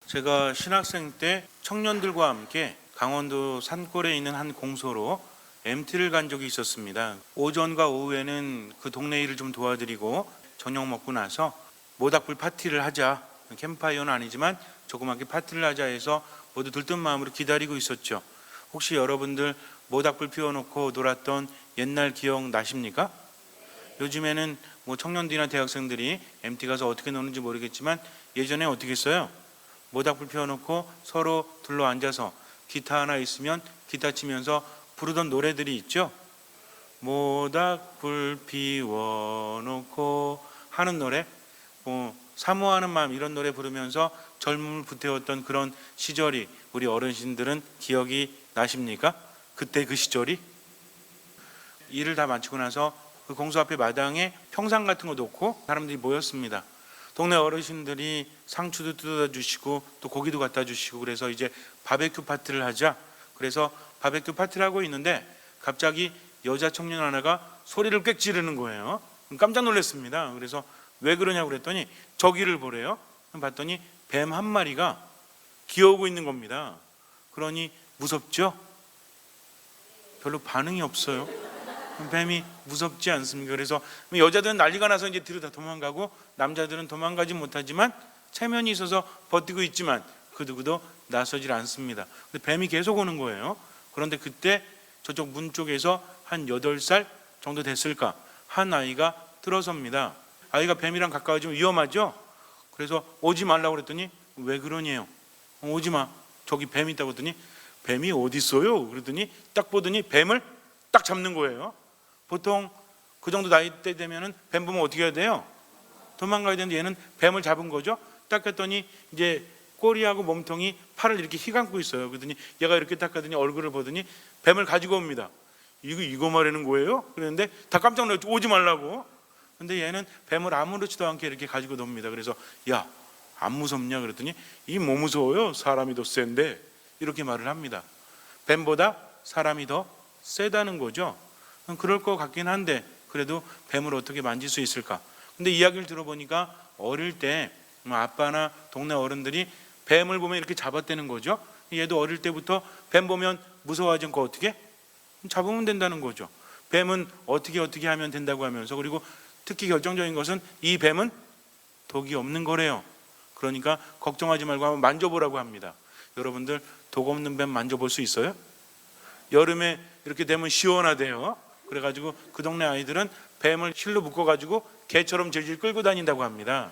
제가 신학생 때 청년들과 함께 강원도 산골에 있는 한 공소로 MT를 간 적이 있었습니다. 오전과 오후에는 그 동네 일을 좀 도와드리고 저녁 먹고 나서 모닥불 파티를 하자, 캠프파이어는 아니지만 조그맣게 파티를 하자 해서 모두 들뜬 마음으로 기다리고 있었죠. 혹시 여러분들 모닥불 피워놓고 놀았던 옛날 기억 나십니까? 요즘에는 청년들이나 대학생들이 MT 가서 어떻게 노는지 모르겠지만 예전에 어떻게 했어요? 모닥불 피워놓고 서로 둘러 앉아서 기타 하나 있으면 기타 치면서 부르던 노래들이 있죠. 모닥불 피워놓고 하는 노래, 사모하는 마음, 이런 노래 부르면서 젊음을 불태웠던 그런 시절이 우리 어르신들은 기억이 나십니까? 그때 그 시절이? 일을 다 마치고 나서 그 공소 앞에 마당에 평상 같은 거 놓고 사람들이 모였습니다. 동네 어르신들이 상추도 뜯어 주시고 또 고기도 갖다 주시고 그래서 이제 바베큐 파티를 하자. 그래서 바베큐 파티를 하고 있는데 갑자기 여자 청년 하나가 소리를 꽥 지르는 거예요. 깜짝 놀랐습니다. 그래서 왜 그러냐고 그랬더니 저기를 보래요. 봤더니 뱀 한 마리가 기어오고 있는 겁니다. 그러니 무섭죠? 별로 반응이 없어요. 뱀이 무섭지 않습니까? 그래서 여자들은 난리가 나서 이제 뒤로 다 도망가고 남자들은 도망가지 못하지만 체면이 있어서 버티고 있지만 그 누구도 나서질 않습니다. 근데 뱀이 계속 오는 거예요. 그런데 그때 저쪽 문 쪽에서 한 8살 정도 됐을까 한 아이가 들어섭니다. 아이가 뱀이랑 가까워지면 위험하죠? 그래서 오지 말라고 그랬더니 왜 그러냐요? 오지 마. 저기 뱀이 있다고 했더니 뱀이 어디 있어요? 그랬더니 딱 보더니 뱀을 딱 잡는 거예요. 보통 그 정도 나이대 되면은 뱀 보면 어떻게 해야 돼요? 도망가야 되는데 얘는 뱀을 잡은 거죠. 딱 했더니 이제 꼬리하고 몸통이 팔을 이렇게 휘감고 있어요. 그러더니 얘가 이렇게 딱 하더니 얼굴을 보더니 뱀을 가지고 옵니다. 이거 말하는 거예요? 그랬는데 다 깜짝 놀랐죠. 오지 말라고. 근데 얘는 뱀을 아무렇지도 않게 이렇게 가지고 놉니다. 그래서 야, 안 무섭냐? 그랬더니 이 뭐 무서워요? 사람이 더 센데. 이렇게 말을 합니다. 뱀보다 사람이 더 세다는 거죠. 그럴 것 같긴 한데 그래도 뱀을 어떻게 만질 수 있을까? 근데 이야기를 들어보니까 어릴 때 아빠나 동네 어른들이 뱀을 보면 이렇게 잡았다는 거죠. 얘도 어릴 때부터 뱀 보면 무서워하지 않고 어떻게? 잡으면 된다는 거죠. 뱀은 어떻게 하면 된다고 하면서 그리고 특히 결정적인 것은 이 뱀은 독이 없는 거래요. 그러니까 걱정하지 말고 한번 만져보라고 합니다. 여러분들 독 없는 뱀 만져볼 수 있어요? 여름에 이렇게 되면 시원하대요. 그래가지고 그 동네 아이들은 뱀을 실로 묶어가지고 개처럼 질질 끌고 다닌다고 합니다.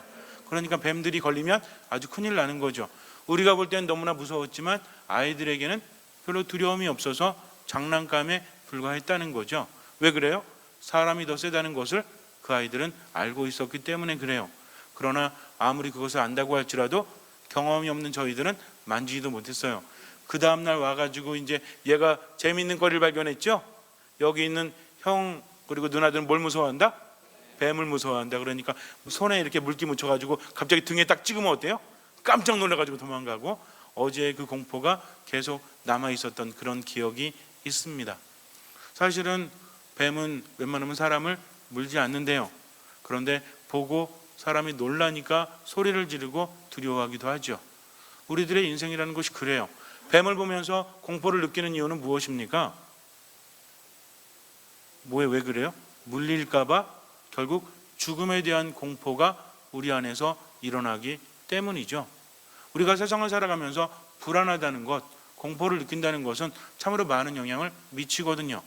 그러니까 뱀들이 걸리면 아주 큰일 나는 거죠. 우리가 볼 때는 너무나 무서웠지만 아이들에게는 별로 두려움이 없어서 장난감에 불과했다는 거죠. 왜 그래요? 사람이 더 세다는 것을 그 아이들은 알고 있었기 때문에 그래요. 그러나 아무리 그것을 안다고 할지라도 경험이 없는 저희들은 만지지도 못했어요. 그 다음날 와가지고 이제 얘가 재밌는 거리를 발견했죠. 여기 있는 형 그리고 누나들은 뭘 무서워한다? 뱀을 무서워한다. 그러니까 손에 이렇게 물기 묻혀가지고 갑자기 등에 딱 찍으면 어때요? 깜짝 놀라가지고 도망가고 어제의 그 공포가 계속 남아있었던 그런 기억이 있습니다. 사실은 뱀은 웬만하면 사람을 물지 않는데요. 그런데 보고 사람이 놀라니까 소리를 지르고 두려워하기도 하죠. 우리들의 인생이라는 것이 그래요. 뱀을 보면서 공포를 느끼는 이유는 무엇입니까? 왜 그래요? 물릴까봐 결국 죽음에 대한 공포가 우리 안에서 일어나기 때문이죠. 우리가 세상을 살아가면서 불안하다는 것, 공포를 느낀다는 것은 참으로 많은 영향을 미치거든요.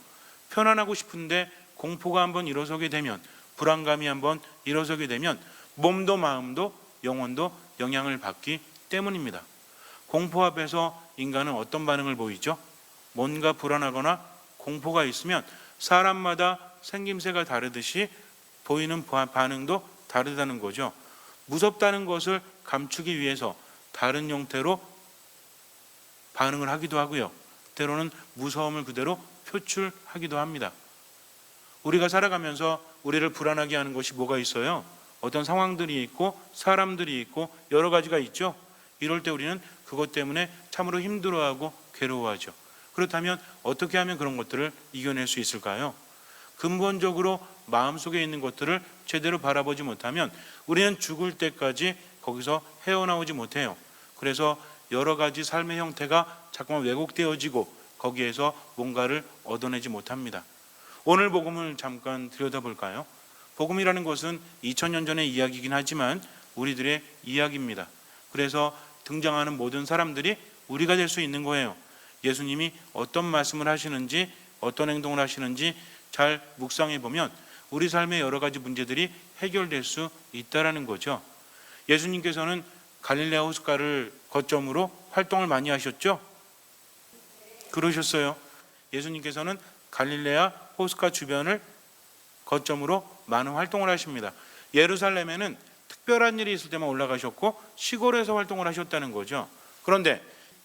편안하고 싶은데 공포가 한번 일어서게 되면, 불안감이 한번 일어서게 되면 몸도 마음도 영혼도 영향을 받기 때문입니다. 공포 앞에서 인간은 어떤 반응을 보이죠? 뭔가 불안하거나 공포가 있으면 사람마다 생김새가 다르듯이 보이는 반응도 다르다는 거죠. 무섭다는 것을 감추기 위해서 다른 형태로 반응을 하기도 하고요. 때로는 무서움을 그대로 표출하기도 합니다. 우리가 살아가면서 우리를 불안하게 하는 것이 뭐가 있어요? 어떤 상황들이 있고 사람들이 있고 여러 가지가 있죠. 이럴 때 우리는 그것 때문에 참으로 힘들어하고 괴로워하죠. 그렇다면 어떻게 하면 그런 것들을 이겨낼 수 있을까요? 근본적으로 마음속에 있는 것들을 제대로 바라보지 못하면 우리는 죽을 때까지 거기서 헤어나오지 못해요. 그래서 여러 가지 삶의 형태가 자꾸만 왜곡되어지고 거기에서 뭔가를 얻어내지 못합니다. 오늘 복음을 잠깐 들여다볼까요? 복음이라는 것은 2000년 전의 이야기이긴 하지만 우리들의 이야기입니다. 그래서 등장하는 모든 사람들이 우리가 될 수 있는 거예요. 예수님이 어떤 말씀을 하시는지 어떤 행동을 하시는지 잘 묵상해 보면 우리 삶의 여러 가지 문제들이 해결될 수 있다라는 거죠. 예수님께서는 갈릴레아 호숫가를 거점으로 활동을 많이 하셨죠? 그러셨어요. 예수님께서는 갈릴레아 호숫가 주변을 거점으로 많은 활동을 하십니다. 예루살렘에는 특별한 일이 있을 때만 올라가셨고 시골에서 활동을 하셨다는 거죠. 그런데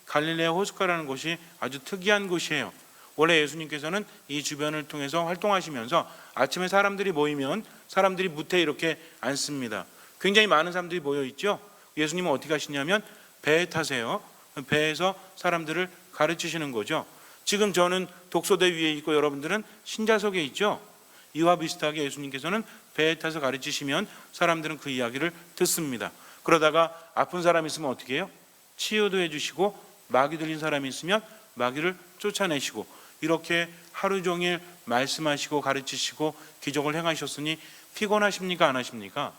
갈릴레아 호숫가라는 곳이 아주 특이한 곳이에요. 원래 예수님께서는 이 주변을 통해서 활동하시면서 아침에 사람들이 모이면 사람들이 무태에 이렇게 앉습니다. 굉장히 많은 사람들이 모여 있죠. 예수님은 어떻게 하시냐면 배에 타세요. 배에서 사람들을 가르치시는 거죠. 지금 저는 독소대 위에 있고 여러분들은 신자석에 있죠. 이와 비슷하게 예수님께서는 배에 타서 가르치시면 사람들은 그 이야기를 듣습니다. 그러다가 아픈 사람이 있으면 어떻게 해요? 치유도 해주시고 마귀 들린 사람이 있으면 마귀를 쫓아내시고 이렇게 하루 종일 말씀하시고 가르치시고 기적을 행하셨으니 피곤하십니까? 안 하십니까?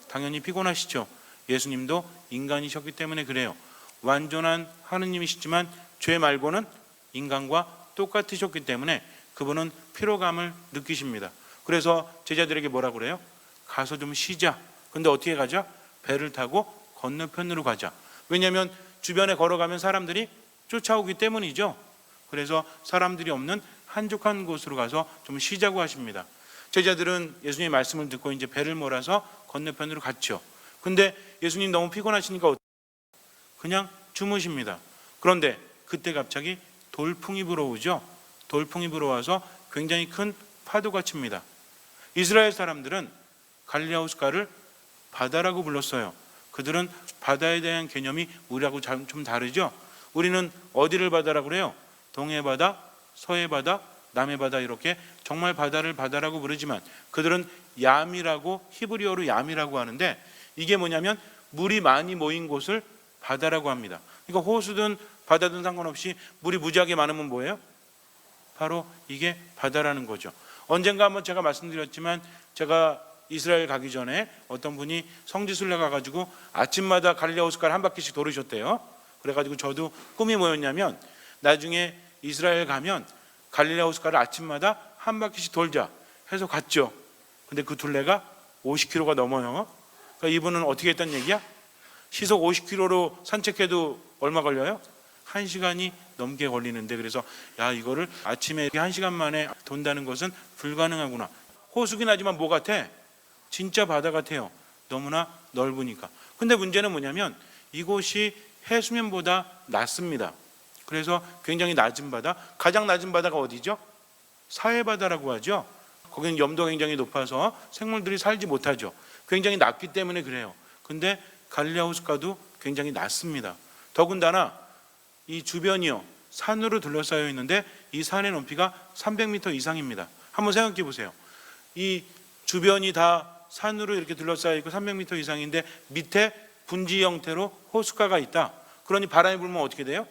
당연히 피곤하시죠. 예수님도 인간이셨기 때문에 그래요. 완전한 하느님이시지만 죄 말고는 인간과 똑같으셨기 때문에 그분은 피로감을 느끼십니다. 그래서 제자들에게 뭐라 그래요? 가서 좀 쉬자. 근데 어떻게 가자? 배를 타고 건너편으로 가자. 왜냐하면 주변에 걸어가면 사람들이 쫓아오기 때문이죠. 그래서 사람들이 없는 한적한 곳으로 가서 좀 쉬자고 하십니다. 제자들은 예수님의 말씀을 듣고 이제 배를 몰아서 건너편으로 갔죠. 근데 예수님 너무 피곤하시니까 그냥 주무십니다. 그런데 그때 갑자기 돌풍이 불어오죠. 돌풍이 불어와서 굉장히 큰 파도가 칩니다. 이스라엘 사람들은 갈릴레아 호숫가를 바다라고 불렀어요. 그들은 바다에 대한 개념이 우리하고 좀 다르죠. 우리는 어디를 바다라고 그래요? 동해 바다, 서해 바다, 남해 바다 이렇게 정말 바다를 바다라고 부르지만 그들은 얌이라고 히브리어로 얌이라고 하는데 이게 뭐냐면 물이 많이 모인 곳을 바다라고 합니다. 그러니까 호수든 바다든 상관없이 물이 무지하게 많으면 뭐예요? 바로 이게 바다라는 거죠. 언젠가 한번 제가 말씀드렸지만 제가 이스라엘 가기 전에 어떤 분이 성지순례 가가지고 아침마다 갈릴레아 호숫가를 한 바퀴씩 돌으셨대요. 그래가지고 저도 꿈이 뭐였냐면 나중에 이스라엘 가면 갈릴레아 호숫가를 아침마다 한 바퀴씩 돌자 해서 갔죠. 근데 그 둘레가 50km가 넘어요. 그러니까 이분은 어떻게 했단 얘기야? 시속 50km로 산책해도 얼마 걸려요? 1시간이 넘게 걸리는데 그래서 야 이거를 아침에 1시간 만에 돈다는 것은 불가능하구나. 호수긴 하지만 뭐 같아? 진짜 바다 같아요. 너무나 넓으니까. 근데 문제는 뭐냐면 이곳이 해수면보다 낮습니다. 그래서 굉장히 낮은 바다, 가장 낮은 바다가 어디죠? 사해바다라고 하죠. 거기는 염도가 굉장히 높아서 생물들이 살지 못하죠. 굉장히 낮기 때문에 그래요. 근데 갈릴레아 호숫가도 굉장히 낮습니다. 더군다나 이 주변이요 산으로 둘러싸여 있는데 이 산의 높이가 300m 이상입니다. 한번 생각해 보세요. 이 주변이 다 산으로 이렇게 둘러싸여 있고 300m 이상인데 밑에 분지 형태로 호숫가가 있다. 그러니 바람이 불면 어떻게 돼요?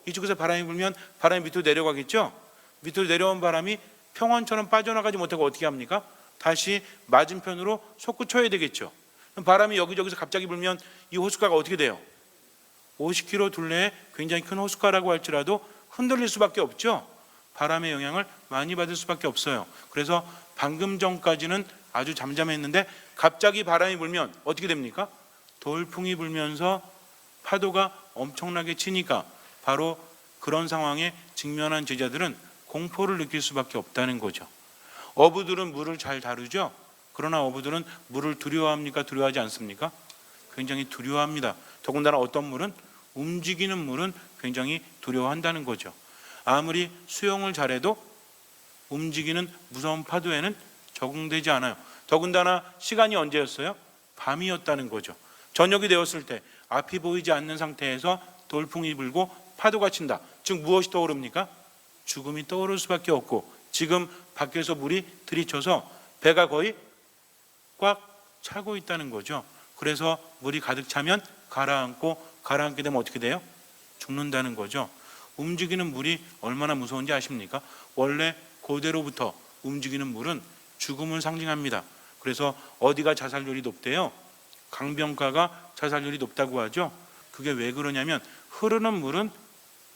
이쪽에서 바람이 불면 바람이 밑으로 내려가겠죠. 밑으로 내려온 바람이 평원처럼 빠져나가지 못하고 어떻게 합니까? 다시 맞은편으로 솟구쳐야 되겠죠. 바람이 여기저기서 갑자기 불면 이 호숫가가 어떻게 돼요? 50km 둘레의 굉장히 큰 호숫가라고 할지라도 흔들릴 수밖에 없죠. 바람의 영향을 많이 받을 수밖에 없어요. 그래서 방금 전까지는 아주 잠잠했는데 갑자기 바람이 불면 어떻게 됩니까? 돌풍이 불면서 파도가 엄청나게 치니까 바로 그런 상황에 직면한 제자들은 공포를 느낄 수밖에 없다는 거죠. 어부들은 물을 잘 다루죠. 그러나 어부들은 물을 두려워합니까? 두려워하지 않습니까? 굉장히 두려워합니다. 더군다나 어떤 물은 움직이는 물은 굉장히 두려워한다는 거죠. 아무리 수영을 잘해도 움직이는 무서운 파도에는 적응되지 않아요. 더군다나 시간이 언제였어요? 밤이었다는 거죠. 저녁이 되었을 때 앞이 보이지 않는 상태에서 돌풍이 불고 파도가 친다. 즉 무엇이 떠오릅니까? 죽음이 떠오를 수밖에 없고 지금 밖에서 물이 들이쳐서 배가 거의 꽉 차고 있다는 거죠. 그래서 물이 가득 차면 가라앉게 되면 어떻게 돼요? 죽는다는 거죠. 움직이는 물이 얼마나 무서운지 아십니까? 원래 고대로부터 움직이는 물은 죽음을 상징합니다. 그래서 어디가 자살률이 높대요? 강변가가 자살률이 높다고 하죠. 그게 왜 그러냐면 흐르는 물은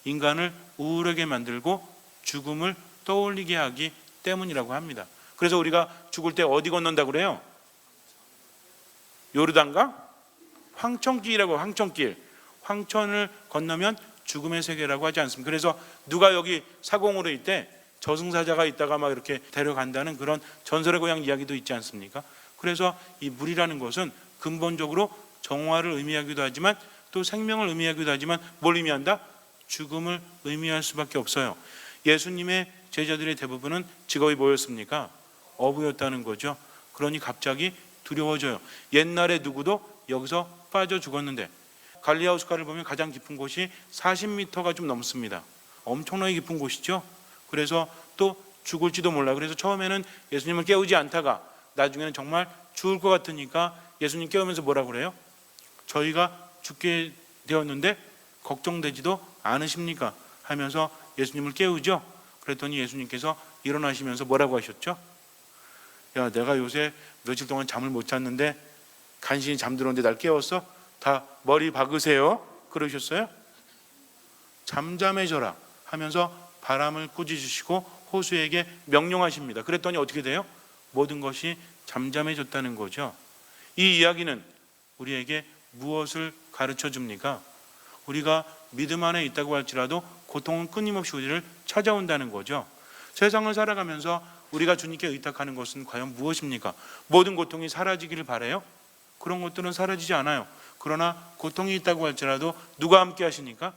인간을 우울하게 만들고 죽음을 떠올리게 하기 때문이라고 합니다. 그래서 우리가 죽을 때 어디 건넌다고 그래요? 요르단강? 황천길이라고. 황천길. 황천을 건너면 죽음의 세계라고 하지 않습니까? 그래서 누가 여기 사공으로 있대 저승사자가 있다가 막 이렇게 데려간다는 그런 전설의 고향 이야기도 있지 않습니까? 그래서 이 물이라는 것은 근본적으로 정화를 의미하기도 하지만 또 생명을 의미하기도 하지만 뭘 의미한다? 죽음을 의미할 수밖에 없어요. 예수님의 제자들의 대부분은 직업이 뭐였습니까? 어부였다는 거죠. 그러니 갑자기 두려워져요. 옛날에 누구도 여기서 빠져 죽었는데 갈리아우스가를 보면 가장 깊은 곳이 40m가 좀 넘습니다. 엄청나게 깊은 곳이죠. 그래서 또 죽을지도 몰라. 그래서 처음에는 예수님을 깨우지 않다가 나중에는 정말 죽을 것 같으니까 예수님 깨우면서 뭐라고 그래요? 저희가 죽게 되었는데 걱정되지도 않으십니까? 하면서 예수님을 깨우죠. 그랬더니 예수님께서 일어나시면서 뭐라고 하셨죠? 야, 내가 요새 며칠 동안 잠을 못 잤는데 간신히 잠들었는데 날 깨웠어? 다 머리 박으세요. 그러셨어요? 잠잠해져라 하면서 바람을 꾸짖으시고 호수에게 명령하십니다. 그랬더니 어떻게 돼요? 모든 것이 잠잠해졌다는 거죠. 이 이야기는 우리에게 무엇을 가르쳐 줍니까? 우리가 믿음 안에 있다고 할지라도 고통은 끊임없이 우리를 찾아온다는 거죠. 세상을 살아가면서 우리가 주님께 의탁하는 것은 과연 무엇입니까? 모든 고통이 사라지기를 바라요? 그런 것들은 사라지지 않아요. 그러나 고통이 있다고 할지라도 누가 함께 하시니까?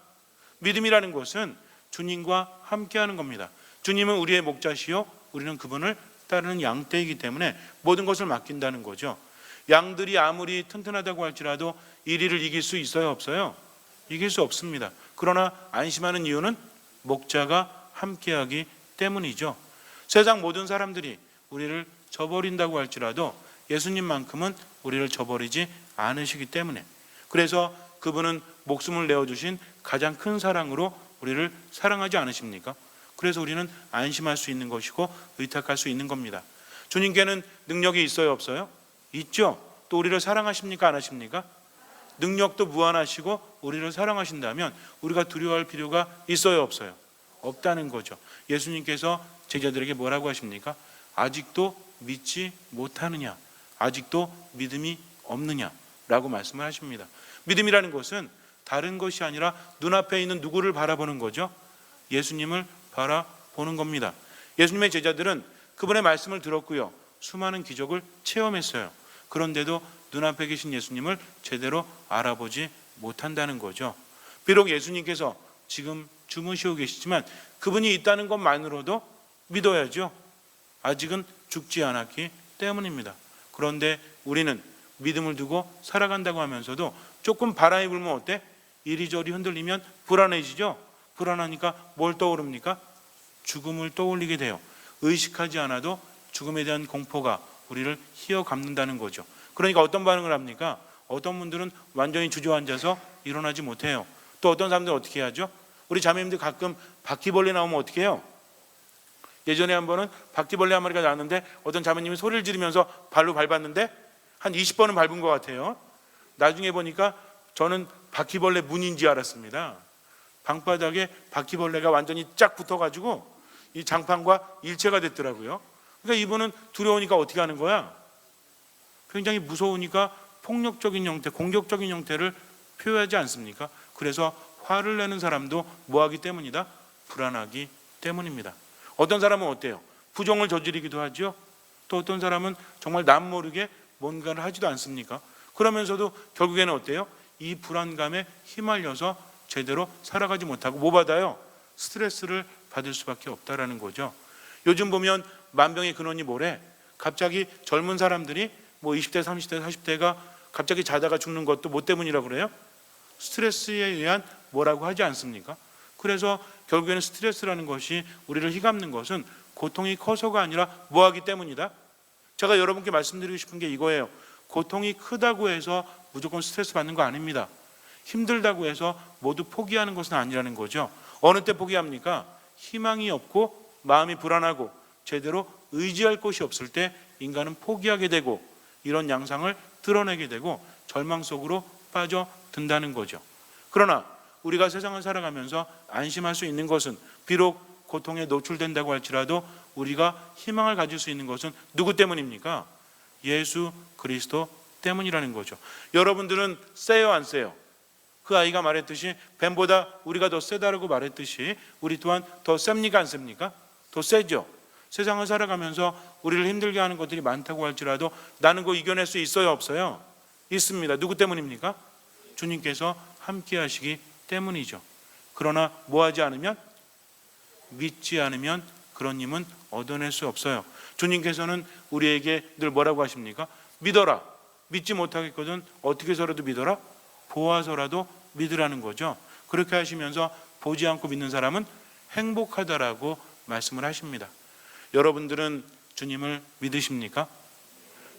믿음이라는 것은 주님과 함께 하는 겁니다. 주님은 우리의 목자시요 우리는 그분을 따르는 양떼이기 때문에 모든 것을 맡긴다는 거죠. 양들이 아무리 튼튼하다고 할지라도 이리를 이길 수 있어요, 없어요? 이길 수 없습니다. 그러나 안심하는 이유는 목자가 함께하기 때문이죠. 세상 모든 사람들이 우리를 저버린다고 할지라도 예수님만큼은 우리를 저버리지 않으시기 때문에, 그래서 그분은 목숨을 내어주신 가장 큰 사랑으로 우리를 사랑하지 않으십니까? 그래서 우리는 안심할 수 있는 것이고 의탁할 수 있는 겁니다. 주님께는 능력이 있어요, 없어요? 있죠. 또 우리를 사랑하십니까, 안 하십니까? 능력도 무한하시고 우리를 사랑하신다면 우리가 두려워할 필요가 있어요, 없어요? 없다는 거죠. 예수님께서 제자들에게 뭐라고 하십니까? 아직도 믿지 못하느냐? 아직도 믿음이 없느냐? 라고 말씀을 하십니다. 믿음이라는 것은 다른 것이 아니라 눈앞에 있는 누구를 바라보는 거죠? 예수님을 바라보는 겁니다. 예수님의 제자들은 그분의 말씀을 들었고요, 수많은 기적을 체험했어요. 그런데도 눈앞에 계신 예수님을 제대로 알아보지 못한다는 거죠. 비록 예수님께서 지금 주무시고 계시지만 그분이 있다는 것만으로도 믿어야죠. 아직은 죽지 않았기 때문입니다. 그런데 우리는 믿음을 두고 살아간다고 하면서도 조금 바람이 불면 어때? 이리저리 흔들리면 불안해지죠. 불안하니까 뭘 떠오릅니까? 죽음을 떠올리게 돼요. 의식하지 않아도 죽음에 대한 공포가 우리를 휘어감는다는 거죠. 그러니까 어떤 반응을 합니까? 어떤 분들은 완전히 주저앉아서 일어나지 못해요. 또 어떤 사람들은 어떻게 하죠? 우리 자매님들 가끔 바퀴벌레 나오면 어떻게 해요? 예전에 한 번은 바퀴벌레 한 마리가 나왔는데 어떤 자매님이 소리를 지르면서 발로 밟았는데 한 20번은 밟은 것 같아요. 나중에 보니까 저는 바퀴벌레 문인지 알았습니다. 방바닥에 바퀴벌레가 완전히 쫙 붙어가지고 이 장판과 일체가 됐더라고요. 그러니까 이분은 두려우니까 어떻게 하는 거야? 굉장히 무서우니까 폭력적인 형태, 공격적인 형태를 표현하지 않습니까? 그래서 화를 내는 사람도 뭐하기 때문이다? 불안하기 때문입니다. 어떤 사람은 어때요? 부정을 저지르기도 하죠. 또 어떤 사람은 정말 남 모르게 뭔가를 하지도 않습니까? 그러면서도 결국에는 어때요? 이 불안감에 휘말려서 제대로 살아가지 못하고 뭐 받아요? 스트레스를 받을 수밖에 없다라는 거죠. 요즘 보면 만병의 근원이 뭐래? 갑자기 젊은 사람들이 뭐 20대, 30대, 40대가 갑자기 자다가 죽는 것도 뭐 때문이라고 그래요? 스트레스에 의한 뭐라고 하지 않습니까? 그래서 결국에는 스트레스라는 것이 우리를 휘감는 것은 고통이 커서가 아니라 뭐하기 때문이다? 제가 여러분께 말씀드리고 싶은 게 이거예요. 고통이 크다고 해서 무조건 스트레스 받는 거 아닙니다. 힘들다고 해서 모두 포기하는 것은 아니라는 거죠. 어느 때 포기합니까? 희망이 없고 마음이 불안하고 제대로 의지할 곳이 없을 때 인간은 포기하게 되고 이런 양상을 드러내게 되고 절망 속으로 빠져든다는 거죠. 그러나 우리가 세상을 살아가면서 안심할 수 있는 것은 비록 고통에 노출된다고 할지라도 우리가 희망을 가질 수 있는 것은 누구 때문입니까? 예수 그리스도 때문이라는 거죠. 여러분들은 세요 안 세요? 그 아이가 말했듯이 뱀보다 우리가 더 세다라고 말했듯이 우리 또한 더 셉니까 안 셉니까? 더 세죠. 세상을 살아가면서 우리를 힘들게 하는 것들이 많다고 할지라도 나는 그거 이겨낼 수 있어요 없어요? 있습니다. 누구 때문입니까? 주님께서 함께 하시기 때문이죠. 그러나 뭐하지 않으면, 믿지 않으면 그런 힘은 얻어낼 수 없어요. 주님께서는 우리에게 늘 뭐라고 하십니까? 믿어라. 믿지 못하겠거든 어떻게 해서라도 믿어라. 보아서라도 믿으라는 거죠. 그렇게 하시면서 보지 않고 믿는 사람은 행복하다라고 말씀을 하십니다. 여러분들은 주님을 믿으십니까?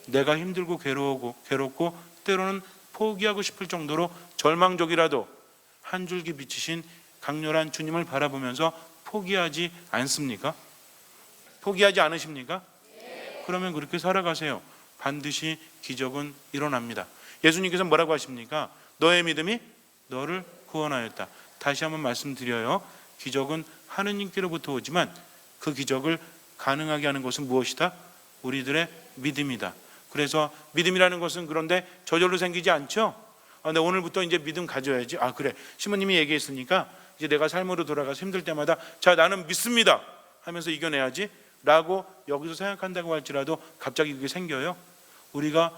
내가 힘들고 괴롭고 때로는 포기하고 싶을 정도로 절망적이라도 한 줄기 비치신 강렬한 주님을 바라보면서 포기하지 않습니까? 포기하지 않으십니까? 그러면 그렇게 살아가세요. 반드시 기적은 일어납니다. 예수님께서 뭐라고 하십니까? 너의 믿음이 너를 구원하였다. 다시 한번 말씀드려요. 기적은 하느님께로부터 오지만 그 기적을 가능하게 하는 것은 무엇이다? 우리들의 믿음이다. 그래서 믿음이라는 것은 그런데 저절로 생기지 않죠. 근데 오늘부터 이제 믿음 가져야지. 그래, 시모님이 얘기했으니까 이제 내가 삶으로 돌아가서 힘들 때마다 자 나는 믿습니다 하면서 이겨내야지 라고 여기서 생각한다고 할지라도 갑자기 그게 생겨요? 우리가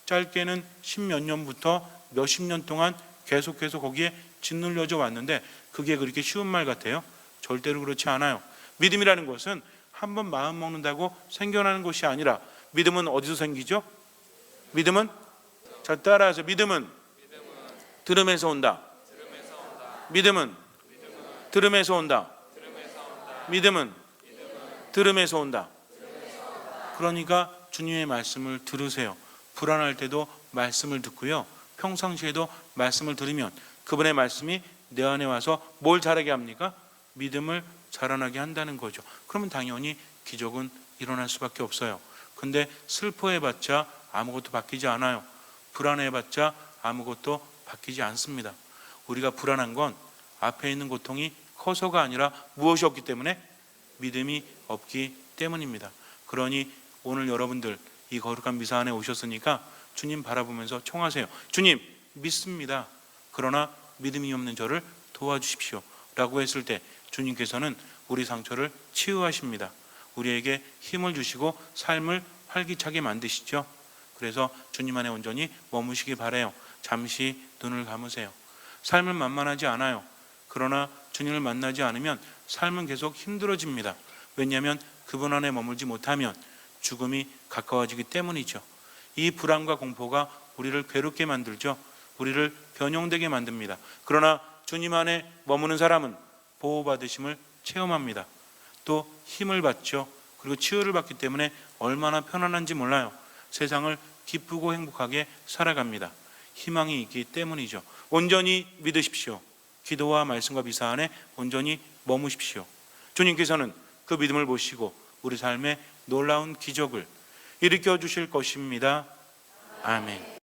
짧게는 10몇 년부터 몇십 년 동안 계속해서 거기에 짓눌려져 왔는데 그게 그렇게 쉬운 말 같아요? 절대로 그렇지 않아요. 믿음이라는 것은 한번 마음 먹는다고 생겨나는 것이 아니라, 믿음은 어디서 생기죠? 믿음은, 자 따라하세요. 믿음은 들음에서 온다. 믿음은 들음에서 온다. 믿음은 들음에서 온다. 그러니까 주님의 말씀을 들으세요. 불안할 때도 말씀을 듣고요, 평상시에도 말씀을 들으면 그분의 말씀이 내 안에 와서 뭘 자라게 합니까? 믿음을 자라나게 한다는 거죠. 그러면 당연히 기적은 일어날 수밖에 없어요. 근데 슬퍼해봤자 아무것도 바뀌지 않아요. 불안해봤자 아무것도 바뀌지 않습니다. 우리가 불안한 건 앞에 있는 고통이 커서가 아니라 무엇이 없기 때문에? 믿음이 없기 때문입니다. 그러니 오늘 여러분들 이 거룩한 미사 안에 오셨으니까 주님 바라보면서 청하세요. 주님 믿습니다. 그러나 믿음이 없는 저를 도와주십시오 라고 했을 때 주님께서는 우리 상처를 치유하십니다. 우리에게 힘을 주시고 삶을 활기차게 만드시죠. 그래서 주님 안에 온전히 머무시기 바라요. 잠시 눈을 감으세요. 삶은 만만하지 않아요. 그러나 주님을 만나지 않으면 삶은 계속 힘들어집니다. 왜냐하면 그분 안에 머물지 못하면 죽음이 가까워지기 때문이죠. 이 불안과 공포가 우리를 괴롭게 만들죠. 우리를 변형되게 만듭니다. 그러나 주님 안에 머무는 사람은 보호받으심을 체험합니다. 또 힘을 받죠. 그리고 치유를 받기 때문에 얼마나 편안한지 몰라요. 세상을 기쁘고 행복하게 살아갑니다. 희망이 있기 때문이죠. 온전히 믿으십시오. 기도와 말씀과 미사 안에 온전히 머무십시오. 주님께서는 그 믿음을 보시고 우리 삶에 놀라운 기적을 일으켜 주실 것입니다. 아멘.